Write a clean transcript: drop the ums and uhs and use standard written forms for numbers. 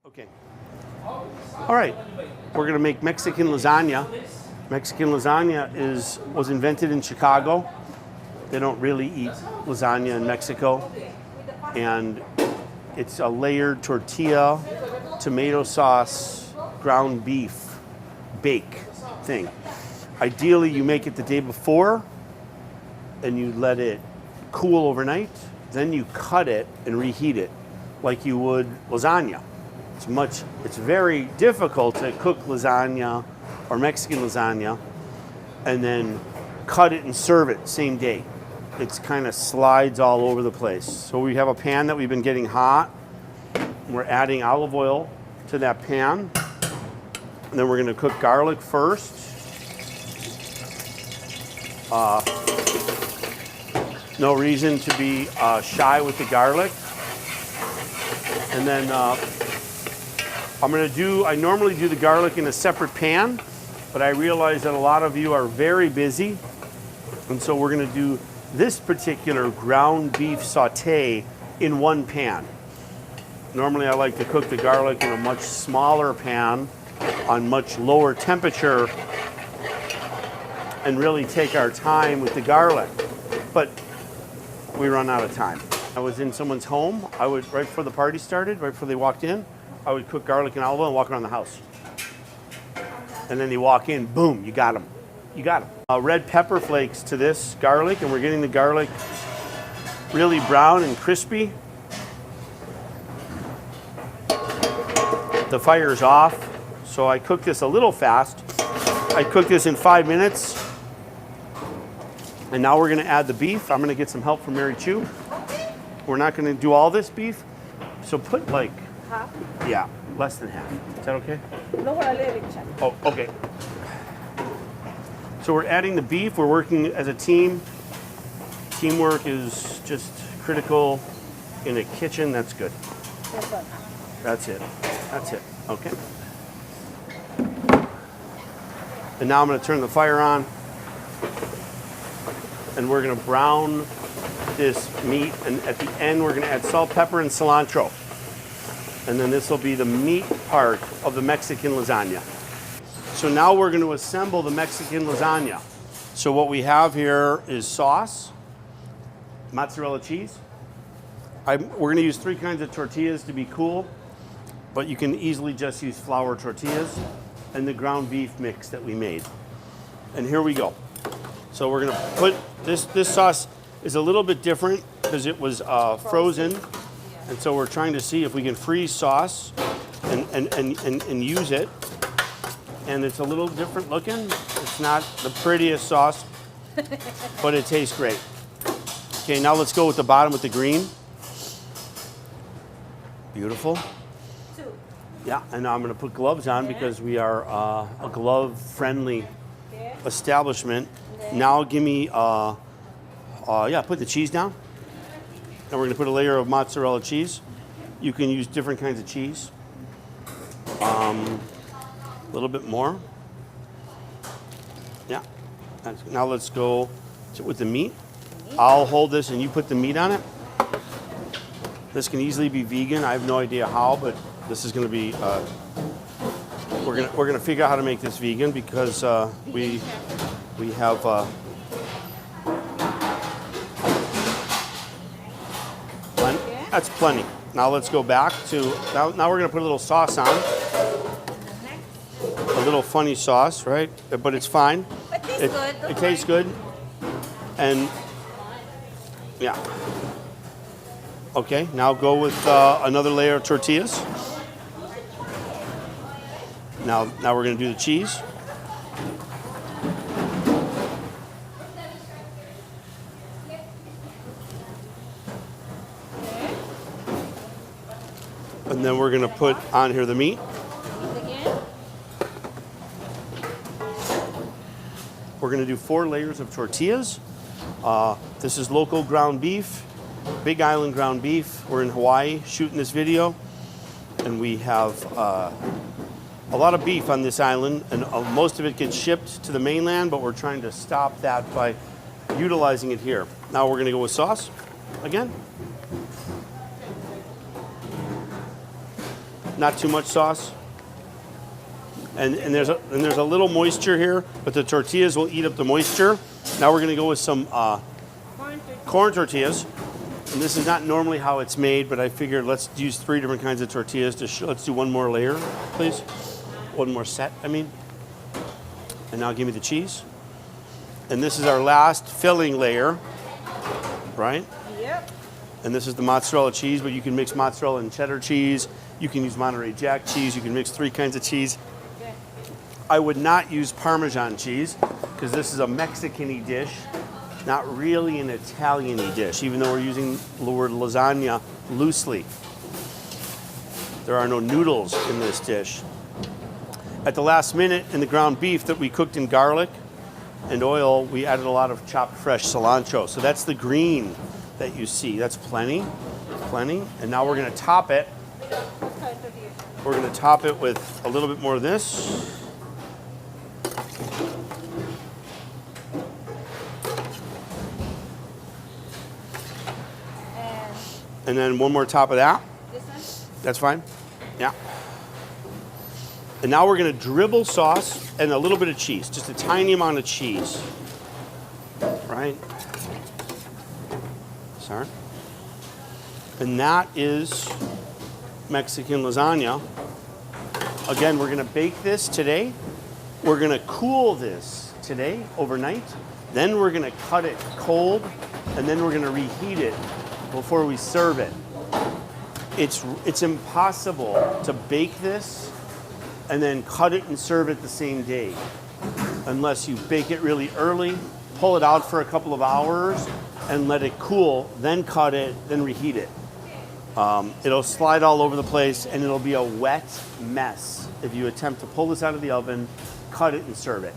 Okay. All right. We're going to make Mexican lasagna. Mexican lasagna was invented in Chicago. They don't really eat lasagna in Mexico. And it's a layered tortilla, tomato sauce, ground beef, bake thing. Ideally, you make it the day before and you let it cool overnight. Then you cut it and reheat it like you would lasagna. It's very difficult to cook lasagna or Mexican lasagna and then cut it and serve it same day. It's kind of slides all over the place. So we have a pan that we've been getting hot. We're adding olive oil to that pan. And then we're going to cook garlic first. No reason to be shy with the garlic. And then I normally do the garlic in a separate pan, but I realize that a lot of you are very busy. And so we're going to do this particular ground beef saute in one pan. Normally I like to cook the garlic in a much smaller pan on much lower temperature and really take our time with the garlic. But we run out of time. I was in someone's home. Right before the party started, right before they walked in, I would cook garlic and olive oil and walk around the house. And then they walk in, boom, you got them. You got them. Red pepper flakes to this garlic, and we're getting the garlic really brown and crispy. The fire is off, so I cook this a little fast. I cook this in 5 minutes. And now we're going to add the beef. I'm going to get some help from Mary Chu. We're not going to do all this beef, so put like half? Yeah, less than half. Is that okay? No, oh, okay. So we're adding the beef. We're working as a team. Teamwork is just critical in a kitchen. That's good. That's it. That's it. Okay. And now I'm going to turn the fire on. And we're going to brown this meat. And at the end, we're going to add salt, pepper, and cilantro. And then this will be the meat part of the Mexican lasagna. So now we're going to assemble the Mexican lasagna. So what we have here is sauce, mozzarella cheese. We're going to use 3 kinds of tortillas to be cool, but you can easily just use flour tortillas and the ground beef mix that we made. And here we go. So we're going to put this sauce is a little bit different because it was frozen. And so we're trying to see if we can freeze sauce and use it. And it's a little different looking. It's not the prettiest sauce, but it tastes great. Okay, now let's go with the bottom with the green. Beautiful. Yeah, and now I'm going to put gloves on because we are a glove-friendly establishment. Now give me, put the cheese down. And we're going to put a layer of mozzarella cheese. You can use different kinds of cheese. A little bit more. Yeah. Now let's go with the meat. I'll hold this and you put the meat on it. This can easily be vegan. I have no idea how, but this is going to be. We're gonna figure out how to make this vegan because we have. That's plenty. Now let's go back to. Now we're gonna put a little sauce on. A little funny sauce, right? But it's fine. It tastes good. And yeah. Okay, now go with another layer of tortillas. Now we're going to do the cheese. And then we're going to put on here the meat. We're going to do 4 layers of tortillas. This is local ground beef, Big Island ground beef. We're in Hawaii shooting this video, and we have a lot of beef on this island, and most of it gets shipped to the mainland, but we're trying to stop that by utilizing it here. Now we're going to go with sauce again. not too much sauce. And there's a little moisture here, but the tortillas will eat up the moisture. Now we're gonna go with some corn tortillas. And this is not normally how it's made, but I figured let's use 3 different kinds of tortillas to let's do one more layer, please. One more set, I mean. And now give me the cheese. And this is our last filling layer, right? Yep. And this is the mozzarella cheese, but you can mix mozzarella and cheddar cheese. You can use Monterey Jack cheese. You can mix 3 kinds of cheese. Okay. I would not use Parmesan cheese because this is a Mexican-y dish, not really an Italian-y dish, even though we're using the word lasagna loosely. There are no noodles in this dish. At the last minute, in the ground beef that we cooked in garlic and oil, we added a lot of chopped fresh cilantro. So that's the green that you see. That's plenty, plenty. And now we're gonna top it. We're gonna top it with a little bit more of this. And then one more top of that. This one? That's fine. Yeah. And now we're gonna dribble sauce and a little bit of cheese, just a tiny amount of cheese. Right? Sorry. And that is Mexican lasagna. Again, we're gonna bake this today. We're gonna cool this today, overnight. Then we're gonna cut it cold, and then we're gonna reheat it before we serve it. It's impossible to bake this and then cut it and serve it the same day, unless you bake it really early, pull it out for a couple of hours, and let it cool, then cut it, then reheat it. It'll slide all over the place, and it'll be a wet mess if you attempt to pull this out of the oven, cut it, and serve it.